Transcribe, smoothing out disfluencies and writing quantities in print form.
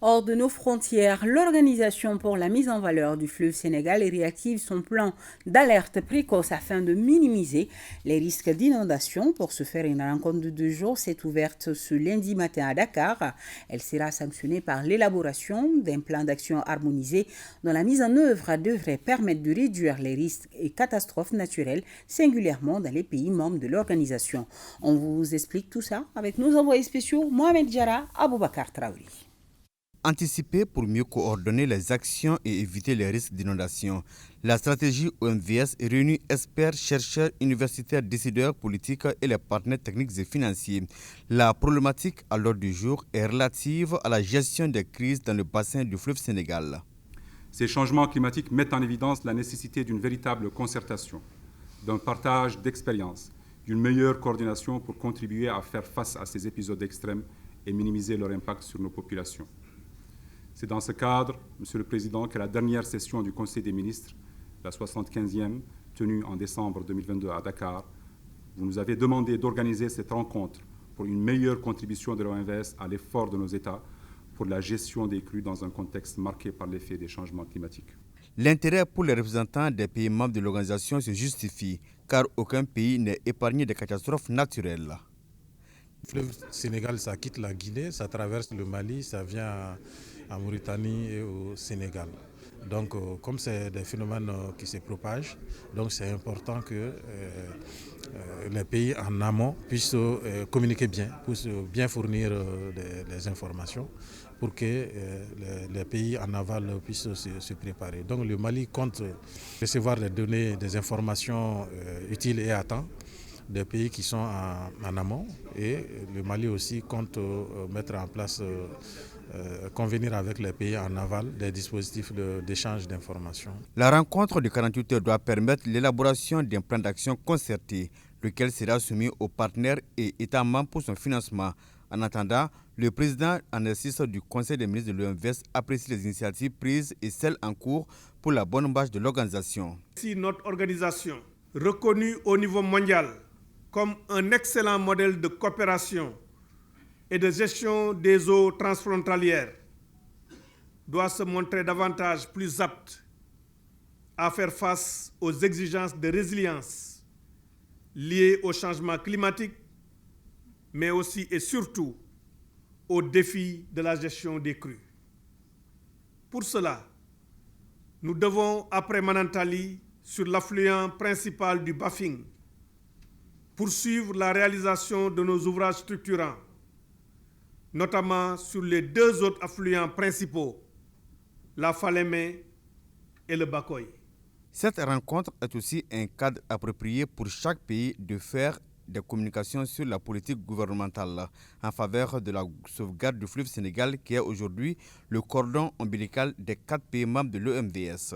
Hors de nos frontières, l'Organisation pour la mise en valeur du fleuve Sénégal réactive son plan d'alerte précoce afin de minimiser les risques d'inondation. Pour ce faire, une rencontre de 2 jours s'est ouverte ce lundi matin à Dakar. Elle sera sanctionnée par l'élaboration d'un plan d'action harmonisé dont la mise en œuvre devrait permettre de réduire les risques et catastrophes naturelles, singulièrement dans les pays membres de l'organisation. On vous explique tout ça avec nos envoyés spéciaux Mohamed Diarra, Aboubakar Traouri. Anticiper pour mieux coordonner les actions et éviter les risques d'inondation. La stratégie OMVS réunit experts, chercheurs, universitaires, décideurs politiques et les partenaires techniques et financiers. La problématique à l'ordre du jour est relative à la gestion des crises dans le bassin du fleuve Sénégal. Ces changements climatiques mettent en évidence la nécessité d'une véritable concertation, d'un partage d'expériences, d'une meilleure coordination pour contribuer à faire face à ces épisodes extrêmes et minimiser leur impact sur nos populations. C'est dans ce cadre, Monsieur le Président, que la dernière session du Conseil des ministres, la 75e, tenue en décembre 2022 à Dakar, vous nous avez demandé d'organiser cette rencontre pour une meilleure contribution de l'OMVS à l'effort de nos États pour la gestion des crues dans un contexte marqué par l'effet des changements climatiques. L'intérêt pour les représentants des pays membres de l'organisation se justifie, car aucun pays n'est épargné des catastrophes naturelles. Le fleuve Sénégal, ça quitte la Guinée, ça traverse le Mali, ça vient en Mauritanie et au Sénégal. Donc, comme c'est des phénomènes qui se propagent, donc c'est important que les pays en amont puissent communiquer bien, puissent bien fournir des informations pour que les pays en aval puissent se préparer. Donc, le Mali compte recevoir des données, des informations utiles et à temps des pays qui sont en amont, et le Mali aussi compte mettre en place, convenir avec les pays en aval des dispositifs d'échange d'informations. La rencontre de 48 heures doit permettre l'élaboration d'un plan d'action concerté, lequel sera soumis aux partenaires et États membres pour son financement. En attendant, le président en exercice du Conseil des ministres de l'OMVS apprécie les initiatives prises et celles en cours pour la bonne marche de l'organisation. Si notre organisation, reconnue au niveau mondial comme un excellent modèle de coopération et de gestion des eaux transfrontalières, doit se montrer davantage plus apte à faire face aux exigences de résilience liées au changement climatique, mais aussi et surtout aux défis de la gestion des crues. Pour cela, nous devons, après Manantali, sur l'affluent principal du Bafing, poursuivre la réalisation de nos ouvrages structurants, notamment sur les 2 autres affluents principaux, la Falémé et le Bakoy. Cette rencontre est aussi un cadre approprié pour chaque pays de faire des communications sur la politique gouvernementale en faveur de la sauvegarde du fleuve Sénégal, qui est aujourd'hui le cordon ombilical des 4 pays membres de l'OMVS.